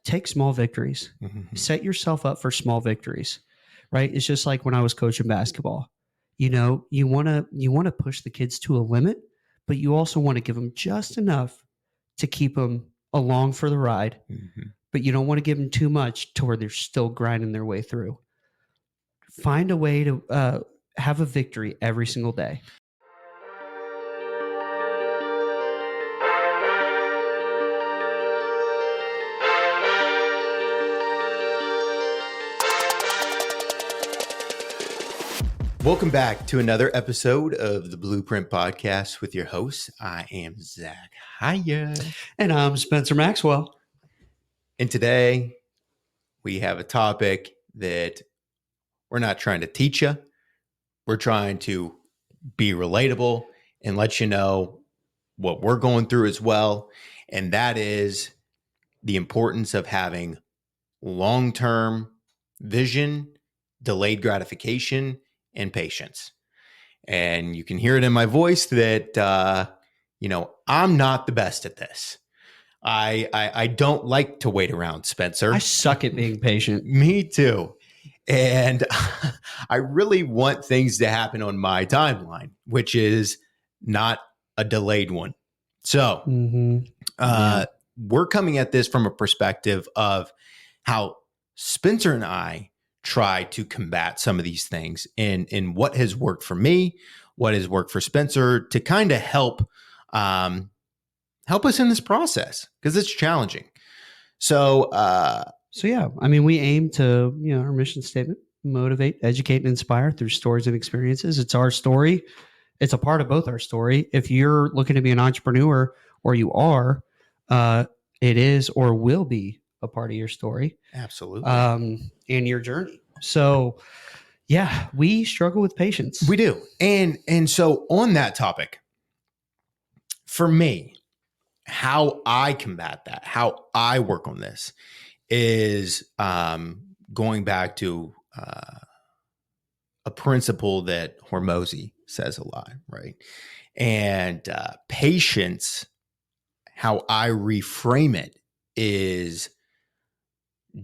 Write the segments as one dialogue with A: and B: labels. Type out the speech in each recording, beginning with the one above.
A: take small victories. Set yourself up for small victories, right? It's just like when I was coaching basketball. You want to push the kids to a limit, but you also want to give them just enough to keep them along for the ride. But you don't want to give them too much to where they're still grinding their way through. Find a way to have a victory every single day.
B: Welcome back to another episode of the Blueprint Podcast with your host. I am Zach. Hiya.
A: And I'm Spencer Maxwell.
B: And today we have a topic that we're not trying to teach you. We're trying to be relatable and let you know what we're going through as well. And that is the importance of having long-term vision, delayed gratification, and patience. And you can hear it in my voice that, I'm not the best at this. I don't like to wait around, Spencer.
A: I suck at being patient.
B: Me too. And I really want things to happen on my timeline, which is not a delayed one. So we're coming at this from a perspective of how Spencer and I try to combat some of these things and what has worked for me, what has worked for Spencer to kind of help us in this process because it's challenging. So
A: yeah, I mean, we aim to, our mission statement, motivate, educate, and inspire through stories and experiences. It's our story. It's a part of both our story. If you're looking to be an entrepreneur or you are, it is or will be a part of your story.
B: Absolutely.
A: In your journey. So yeah, we struggle with patience.
B: We do. And so on that topic, for me, how I combat that, how I work on this is going back to a principle that Hormozy says a lot, right? And patience, how I reframe it is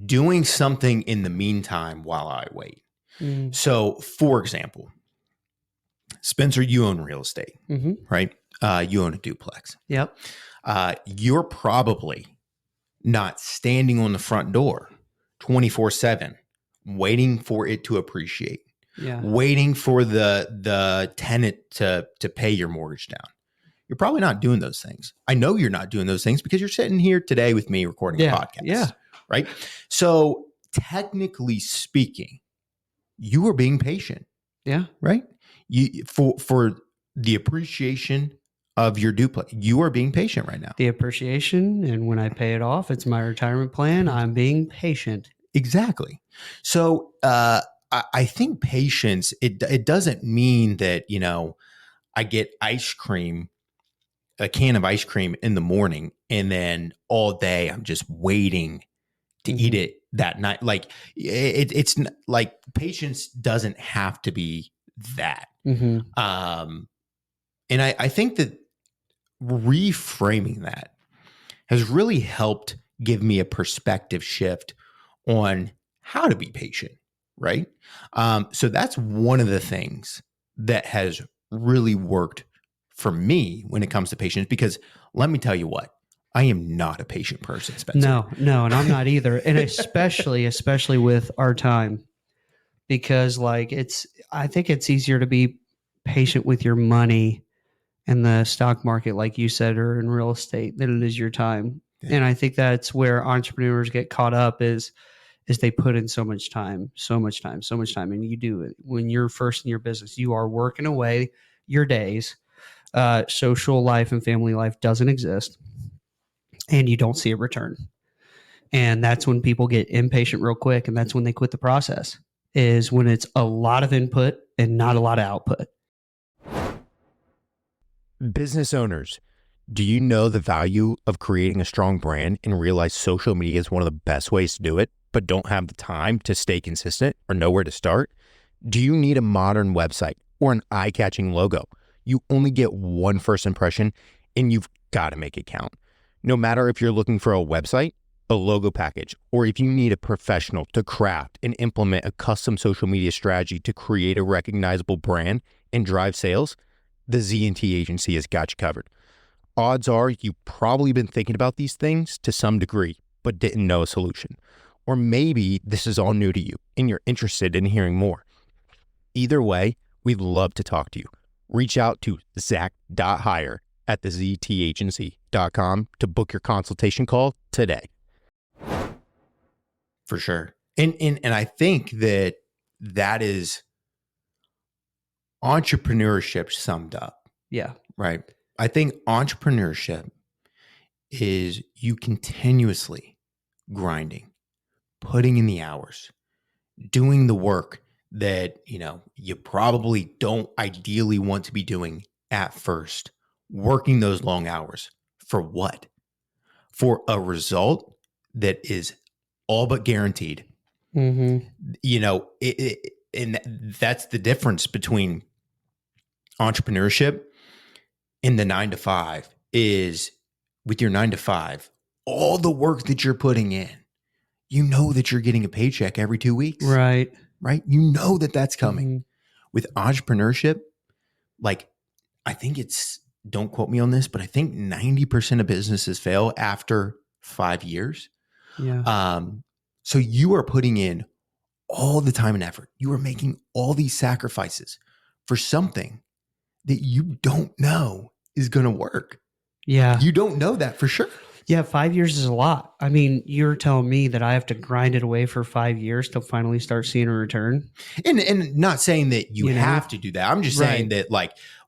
B: doing something in the meantime while I wait. So, for example, Spencer, you own real estate, right? You own a duplex.
A: Yep.
B: You're probably not standing on the front door 24/7, waiting for it to appreciate, waiting for the tenant to pay your mortgage down. You're probably not doing those things. I know you're not doing those things because you're sitting here today with me recording a podcast.
A: Yeah.
B: Right. So technically speaking, you are being patient.
A: Yeah.
B: Right. You for the appreciation of your duplex, you are being patient right now.
A: The appreciation. And when I pay it off, it's my retirement plan. I'm being patient.
B: Exactly. So I think patience, it doesn't mean that, I get a can of ice cream in the morning and then all day I'm just waiting to eat it that night. Like it's like patience doesn't have to be that. And I think that reframing that has really helped give me a perspective shift on how to be patient. Right. So that's one of the things that has really worked for me when it comes to patience, because let me tell you what, I am not a patient person, Spencer.
A: No, and I'm not either. And especially with our time, because I think it's easier to be patient with your money in the stock market, like you said, or in real estate than it is your time. Yeah. And I think that's where entrepreneurs get caught up is they put in so much time. And you do it when you're first in your business, you are working away your days. Social life and family life doesn't exist. And you don't see a return. And that's when people get impatient real quick. And that's when they quit the process, is when it's a lot of input and not a lot of output.
C: Business owners, do you know the value of creating a strong brand and realize social media is one of the best ways to do it, but don't have the time to stay consistent or know where to start? Do you need a modern website or an eye-catching logo? You only get one first impression and you've got to make it count. No matter if you're looking for a website, a logo package, or if you need a professional to craft and implement a custom social media strategy to create a recognizable brand and drive sales, the Z&T agency has got you covered. Odds are you've probably been thinking about these things to some degree, but didn't know a solution. Or maybe this is all new to you and you're interested in hearing more. Either way, we'd love to talk to you. Reach out to zach.hire@theztagency.com to book your consultation call today.
B: For sure. And I think that is entrepreneurship summed up,
A: Yeah.
B: right? I think entrepreneurship is you continuously grinding, putting in the hours, doing the work that, you probably don't ideally want to be doing at first, working those long hours for what? For a result that is all but guaranteed.
A: Mm-hmm.
B: And that's the difference between entrepreneurship and the 9 to 5 is with your 9 to 5, all the work that you're putting in, that you're getting a paycheck every 2 weeks.
A: Right.
B: Right. That's coming.
A: Mm-hmm.
B: With entrepreneurship, I think don't quote me on this, but I think 90% of businesses fail after 5 years.
A: Yeah.
B: So you are putting in all the time and effort. You are making all these sacrifices for something that you don't know is going to work.
A: Yeah.
B: You don't know that for sure.
A: Yeah. 5 years is a lot. I mean, you're telling me that I have to grind it away for 5 years to finally start seeing a return.
B: And not saying that you have to do that. I'm just saying that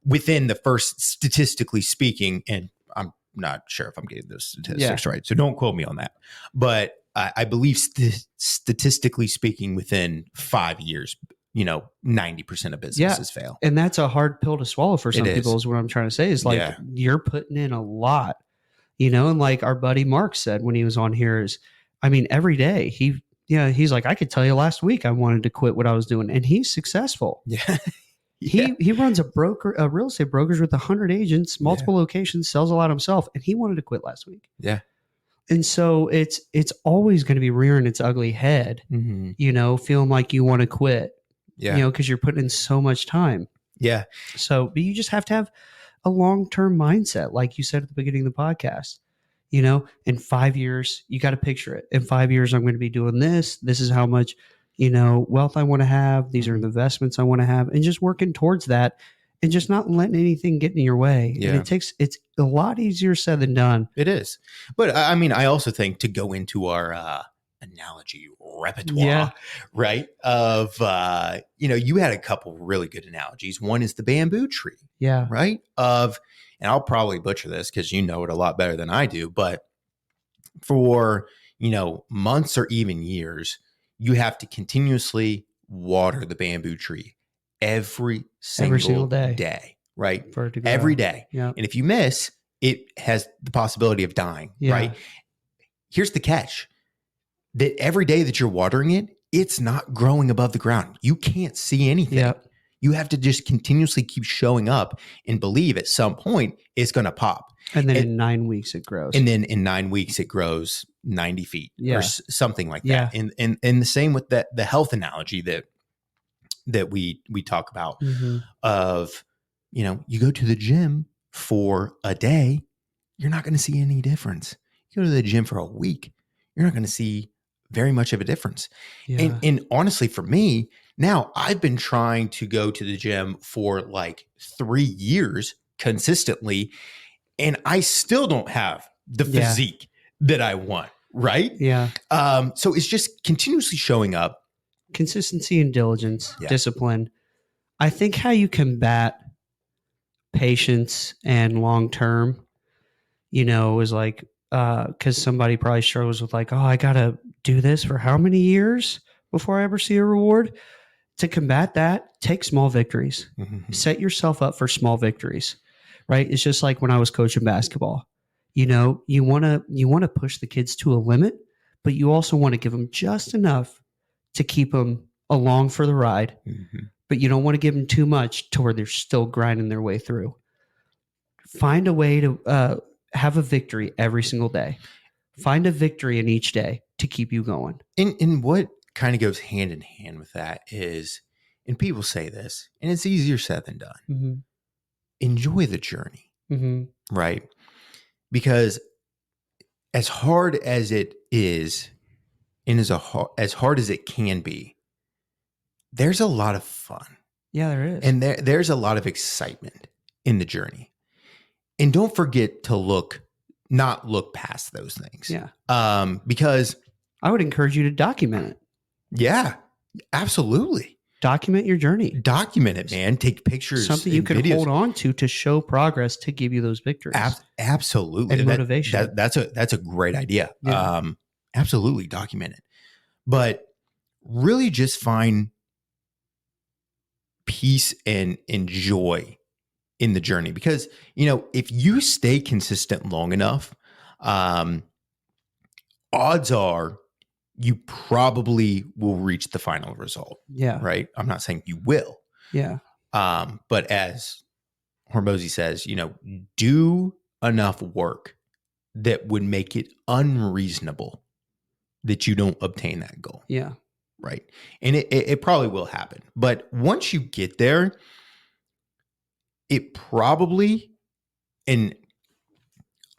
B: within the first, statistically speaking, and I'm not sure if I'm getting those statistics right, so don't quote me on that. But I believe statistically speaking, within 5 years, 90% of businesses fail.
A: And that's a hard pill to swallow for some people is what I'm trying to say is you're putting in a lot, and like our buddy Mark said when he was on here every day he's like, I could tell you last week I wanted to quit what I was doing, and he's successful.
B: Yeah.
A: He runs a real estate brokerage with 100 agents, multiple locations, sells a lot himself, and he wanted to quit last week.
B: Yeah.
A: And so it's always going to be rearing its ugly head, feeling like you want to quit, because you're putting in so much time.
B: Yeah.
A: So, but you just have to have a long-term mindset. Like you said at the beginning of the podcast, in 5 years, you got to picture it. In 5 years, I'm going to be doing this. This is how much, wealth I want to have. These are the investments I want to have, and just working towards that and just not letting anything get in your way.
B: Yeah.
A: And it's a lot easier said than done.
B: It is. But I mean, I also think to go into our analogy repertoire, right? Of, you had a couple really good analogies. One is the bamboo tree.
A: Yeah.
B: Right. And I'll probably butcher this because you know it a lot better than I do. But for, months or even years, you have to continuously water the bamboo tree every single day, right?
A: For it to grow.
B: Every day.
A: Yeah.
B: And if you miss, it has the possibility of dying, right? Here's the catch. That every day that you're watering it, it's not growing above the ground. You can't see anything.
A: Yep.
B: You have to just continuously keep showing up and believe at some point it's going to pop.
A: And then in 9 weeks it grows.
B: And then in 9 weeks it grows 90 feet or something like that. And the same with the health analogy that we talk about of, you go to the gym for a day, you're not going to see any difference. You go to the gym for a week, you're not going to see very much of a difference. Yeah. And honestly, for me, now I've been trying to go to the gym for 3 years consistently, and I still don't have the physique that I want. Right.
A: Yeah.
B: So it's just continuously showing up.
A: Consistency and diligence, discipline. I think how you combat patience and long-term, is because somebody probably struggles with I got to do this for how many years before I ever see a reward? To combat that, take small victories. Mm-hmm. Set yourself up for small victories, right? It's just like when I was coaching basketball. You want to push the kids to a limit, but you also want to give them just enough to keep them along for the ride. Mm-hmm. But you don't want to give them too much to where they're still grinding their way through. Find a way to have a victory every single day. Find a victory in each day to keep you going.
B: And what kind of goes hand in hand with that is, and people say this, and it's easier said than done.
A: Mm-hmm.
B: Enjoy the journey,
A: Mm-hmm.
B: right? Because as hard as it is, and as hard as it can be, there's a lot of fun.
A: Yeah, there is.
B: And there's a lot of excitement in the journey. And don't forget to not look past those things.
A: Yeah.
B: Because
A: I would encourage you to document it.
B: yeah, absolutely.
A: Document your journey.
B: Document it, man. Take pictures.
A: Something you can hold on to show progress to give you those victories.
B: Absolutely.
A: And motivation.
B: That's a great idea.
A: Yeah.
B: Absolutely document it. But really just find peace and joy in the journey. Because, if you stay consistent long enough, odds are you probably will reach the final result.
A: Yeah.
B: Right. I'm not saying you will.
A: Yeah.
B: But as Hormozy says, do enough work that would make it unreasonable that you don't obtain that goal.
A: Yeah.
B: Right. And it probably will happen. But once you get there, it probably, and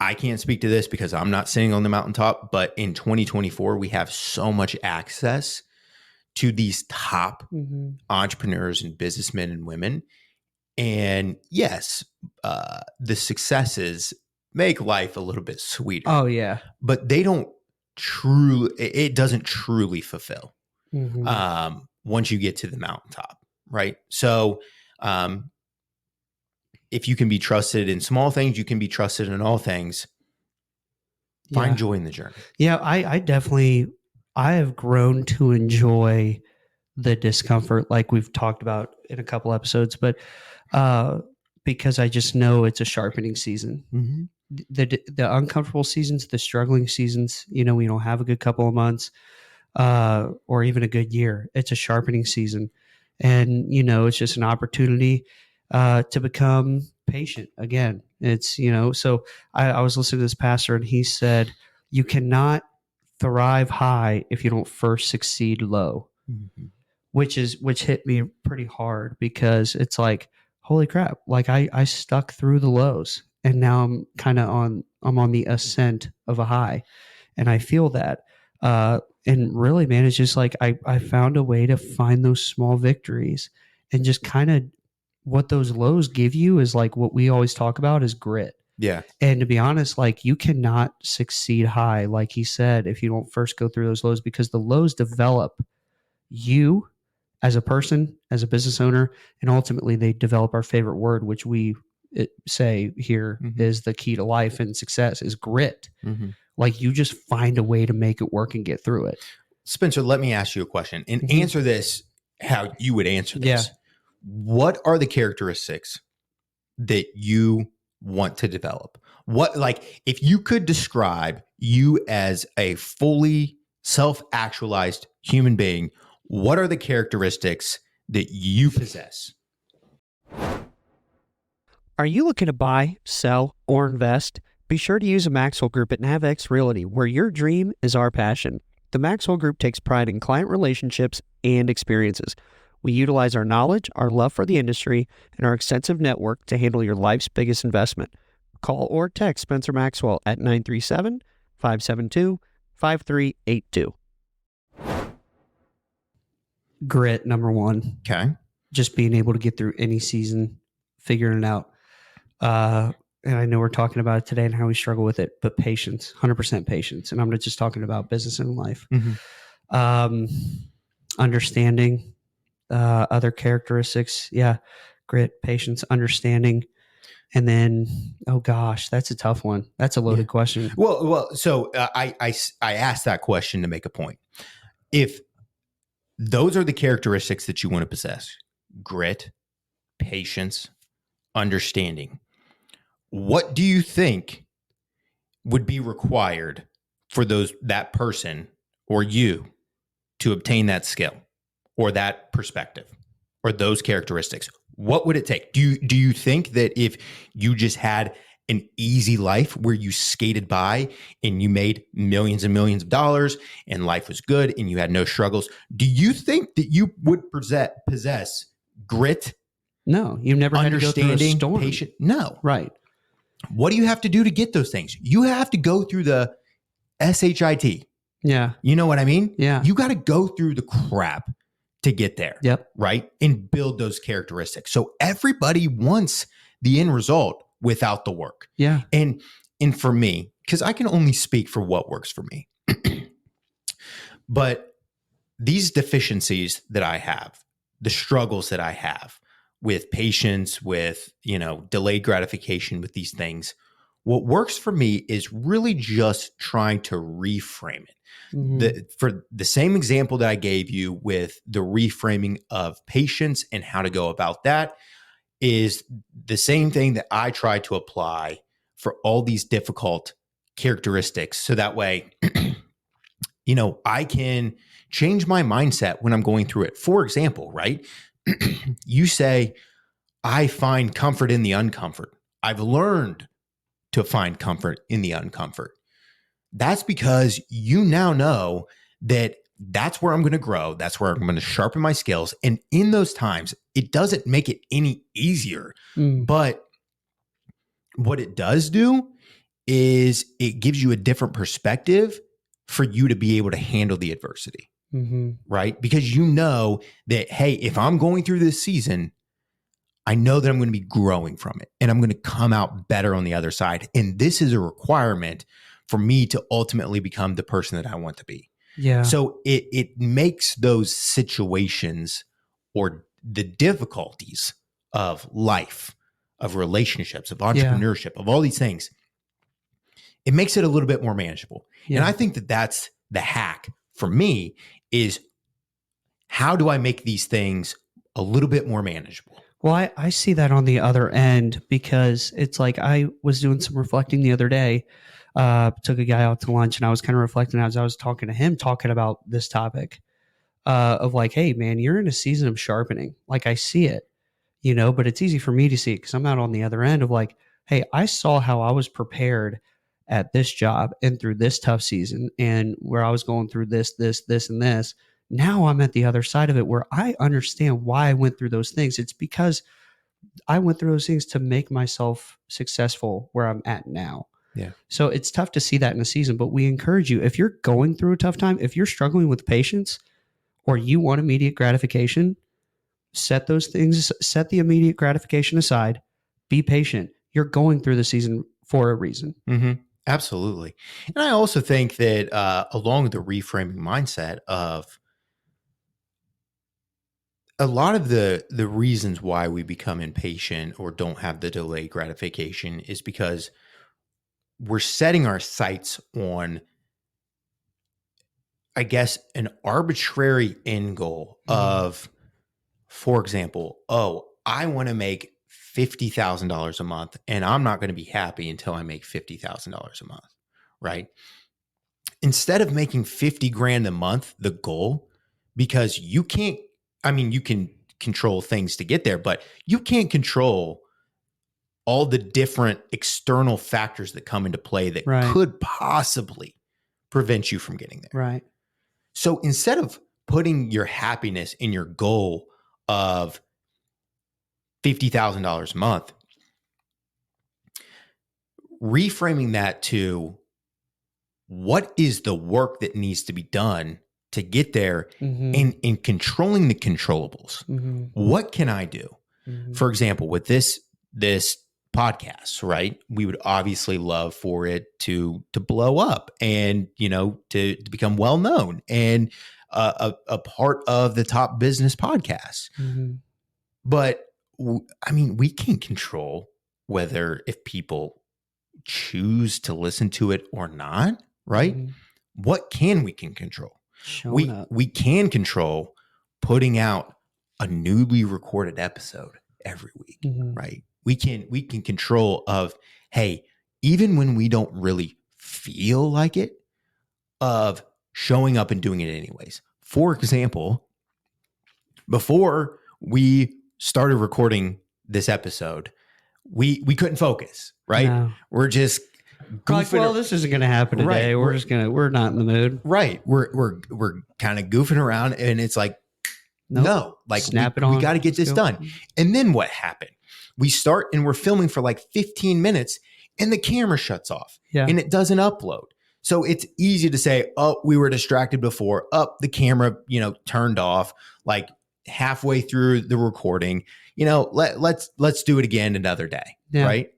B: I can't speak to this because I'm not sitting on the mountaintop, but in 2024, we have so much access to these top entrepreneurs and businessmen and women. And yes, the successes make life a little bit sweeter.
A: Oh, yeah.
B: But it doesn't truly fulfill once you get to the mountaintop, right? So if you can be trusted in small things, you can be trusted in all things. Find joy in the journey. Yeah,
A: I have grown to enjoy the discomfort, like we've talked about in a couple episodes, but because I just know it's a sharpening season.
B: Mm-hmm.
A: The uncomfortable seasons, the struggling seasons, we don't have a good couple of months or even a good year. It's a sharpening season. And, it's just an opportunity to become patient again. It's, so I was listening to this pastor and he said, you cannot thrive high if you don't first succeed low, which hit me pretty hard because it's like, holy crap. Like I stuck through the lows and now I'm kind of I'm on the ascent of a high and I feel that, and really, man, it's just like, I found a way to find those small victories and just kind of what those lows give you is like what we always talk about is grit.
B: Yeah.
A: And to be honest, like you cannot succeed high, like he said, if you don't first go through those lows, because the lows develop you as a person, as a business owner, and ultimately they develop our favorite word, which we say here is the key to life and success is grit. Like you just find a way to make it work and get through it.
B: Spencer, let me ask you a question and answer this how you would answer this.
A: Yeah.
B: What are the characteristics that you want to develop? If you could describe you as a fully self-actualized human being, what are the characteristics that you possess?
A: Are you looking to buy, sell, or invest? Be sure to use a Maxwell Group at NavX Realty, where your dream is our passion. The Maxwell Group takes pride in client relationships and experiences. We utilize our knowledge, our love for the industry, and our extensive network to handle your life's biggest investment. Call or text Spencer Maxwell at 937-572-5382. Grit, number one.
B: Okay.
A: Just being able to get through any season, figuring it out. And I know we're talking about it today and how we struggle with it, but patience, 100% patience. And I'm not just talking about business and life. Understanding other characteristics. Yeah. Grit, patience, understanding. And then, oh gosh, that's a tough one. That's a loaded question.
B: Well, so I asked that question to make a point. If those are the characteristics that you want to possess, grit, patience, understanding, what do you think would be required for that person or you to obtain that skill or that perspective or those characteristics? What would it take? Do you think that if you just had an easy life where you skated by and you made millions and millions of dollars and life was good and you had no struggles, do you think that you would possess grit,
A: No, you've never had to go through a
B: understanding,
A: storm.
B: patient? No.
A: Right.
B: What do you have to do to get those things? You have to go through the SHIT.
A: Yeah.
B: You know what I mean?
A: Yeah.
B: You got to go through the crap to get there.
A: Yep.
B: Right? And build those characteristics. So everybody wants the end result without the work.
A: Yeah.
B: And for me, because I can only speak for what works for me. But these deficiencies that I have, the struggles that I have with patience, with, delayed gratification with these things, what works for me is really just trying to reframe it.
A: Mhm.
B: For the same example that I gave you with the reframing of patience and how to go about that is the same thing that I try to apply for all these difficult characteristics. So that way, I can change my mindset when I'm going through it. For example, right? You say, I find comfort in the uncomfort. I've learned to find comfort in the uncomfort. That's because you now know that that's where I'm going to grow. That's where I'm going to sharpen my skills. And in those times, it doesn't make it any easier.
A: Mm.
B: But what it does do is it gives you a different perspective for you to be able to handle the adversity,
A: Mm-hmm.
B: right? Because you know that, hey, if I'm going through this season, I know that I'm going to be growing from it and I'm going to come out better on the other side. And this is a requirement for me to ultimately become the person that I want to be.
A: Yeah.
B: So it makes those situations or the difficulties of life, of relationships, of entrepreneurship, of all these things, it makes it a little bit more manageable.
A: Yeah.
B: And I think that that's the hack for me is how do I make these things a little bit more manageable?
A: Well, I see that on the other end because it's like I was doing some reflecting the other day. Took a guy out to lunch and I was kind of reflecting as I was talking to him, talking about this topic of like, hey, man, you're in a season of sharpening. Like I see it, but it's easy for me to see it because I'm out on the other end of like, hey, I saw how I was prepared at this job and through this tough season and where I was going through this, and this. Now I'm at the other side of it where I understand why I went through those things. It's because I went through those things to make myself successful where I'm at now.
B: Yeah.
A: So it's tough to see that in a season, but we encourage you, if you're going through a tough time, if you're struggling with patience or you want immediate gratification, set the immediate gratification aside, be patient. You're going through the season for a reason.
B: Mm-hmm. Absolutely. And I also think that along with the reframing mindset of a lot of the reasons why we become impatient or don't have the delayed gratification is because we're setting our sights on, I guess, an arbitrary end goal of, for example, I want to make $50,000 a month and I'm not going to be happy until I make $50,000 a month, right? Instead of making 50 grand a month the goal, because you can control things to get there, but you can't control all the different external factors that come into play that could possibly prevent you from getting there.
A: Right.
B: So instead of putting your happiness in your goal of $50,000 a month, reframing that to what is the work that needs to be done to get there, and controlling the controllables. Mm-hmm. What can I do? Mm-hmm. For example, with this podcast, right? We would obviously love for it to blow up and, to become well known and a part of the top business podcasts. Mm-hmm. But we can't control whether if people choose to listen to it or not, right? Mm-hmm. What can we control? We can control putting out a newly recorded episode every week, right? We can control of, hey, even when we don't really feel like it, of showing up and doing it anyways. For example, before we started recording this episode, we couldn't focus, right?
A: No.
B: We're just
A: We're like,
B: goofing.
A: well, this isn't going to happen today.
B: Right.
A: We're not in the mood.
B: Right. We're kind of goofing around, and it's like,
A: Nope.
B: no, like
A: Snap it
B: we
A: on.
B: got to get this done. And then what happened? We start and we're filming for like 15 minutes and the camera shuts off and it doesn't upload. So it's easy to say, oh, we were distracted before. The camera, turned off like halfway through the recording. Let's do it again another day.
A: Yeah.
B: Right.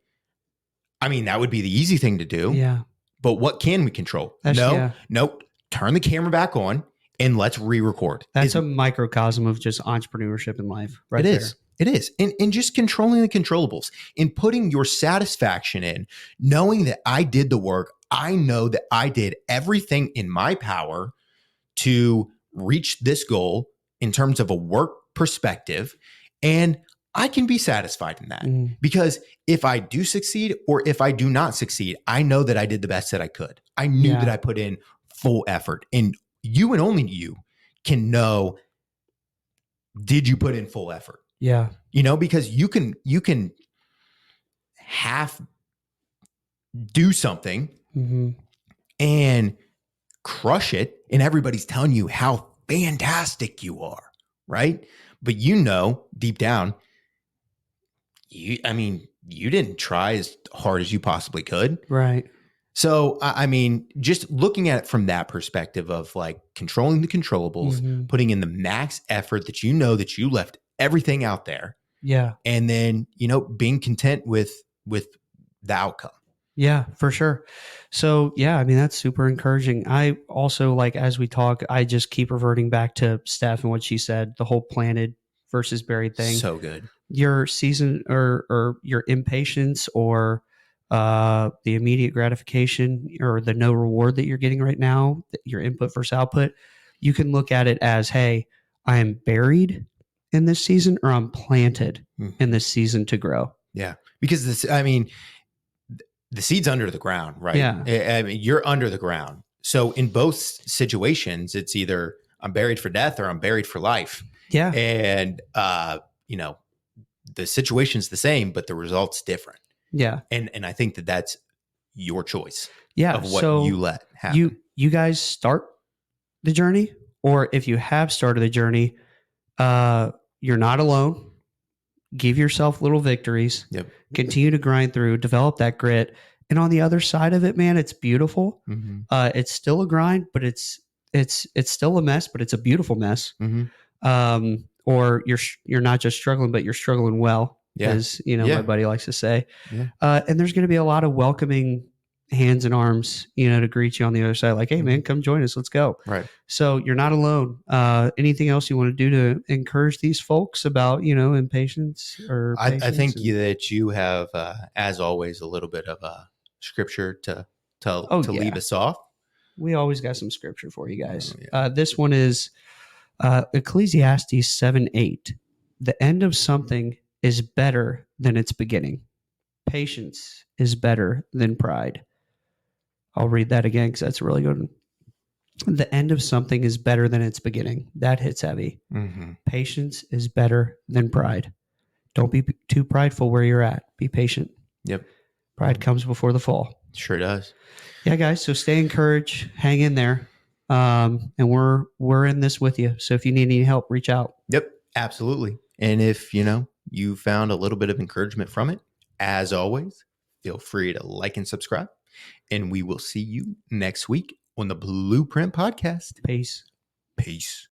B: I mean, that would be the easy thing to do.
A: Yeah.
B: But what can we control? Nope. Turn the camera back on and let's re-record.
A: That's a microcosm of just entrepreneurship in life, right?
B: It is. And just controlling the controllables and putting your satisfaction in, knowing that I did the work. I know that I did everything in my power to reach this goal in terms of a work perspective. And I can be satisfied in that because if I do succeed or if I do not succeed, I know that I did the best that I could. I knew that I put in full effort, and you and only you can know, did you put in full effort?
A: Yeah.
B: Because you can half do something and crush it, and everybody's telling you how fantastic you are, right? But deep down, you didn't try as hard as you possibly could.
A: Right.
B: So, I mean, just looking at it from that perspective of like controlling the controllables, putting in the max effort that that you left everything out there.
A: Yeah.
B: And then, being content with the outcome.
A: Yeah, for sure. So, yeah, I mean, that's super encouraging. I also, like, as we talk, I just keep reverting back to Steph and what she said, the whole planted versus buried thing.
B: So good.
A: Your season or your impatience or the immediate gratification or the no reward that you're getting right now, your input versus output, you can look at it as, hey, I am buried in this season or I'm planted in this season to grow.
B: Yeah. Because the seed's under the ground, right?
A: Yeah.
B: I mean, you're under the ground. So in both situations, it's either I'm buried for death or I'm buried for life.
A: Yeah.
B: And, the situation's the same, but the result's different.
A: Yeah.
B: And I think that that's your choice
A: of
B: what you let happen.
A: You guys start the journey, or if you have started the journey, you're not alone. Give yourself little victories.
B: Yep.
A: Continue to grind through, develop that grit. And on the other side of it, man, it's beautiful. It's still a grind, but it's still a mess, but it's a beautiful mess. Or you're not just struggling, but you're struggling well, as my buddy likes to say. And there's going to be a lot of welcoming hands and arms, to greet you on the other side. Like, hey, man, come join us. Let's go.
B: Right.
A: So you're not alone. Anything else you want to do to encourage these folks about, impatience or
B: I think that you have, as always, a little bit of a scripture to leave us off.
A: We always got some scripture for you guys. This one is Ecclesiastes 7:8. The end of something is better than its beginning. Patience is better than pride. I'll read that again because that's a really good one. The end of something is better than its beginning. That hits heavy. Patience is better than pride. Don't be too prideful where you're at. Be patient.
B: Yep.
A: Pride comes before the fall.
B: Sure does.
A: Yeah, guys. So stay encouraged. Hang in there. And we're in this with you. So if you need any help, reach out.
B: Yep, absolutely. And if you found a little bit of encouragement from it, as always, feel free to like and subscribe. And we will see you next week on the Blueprint Podcast.
A: Peace.
B: Peace.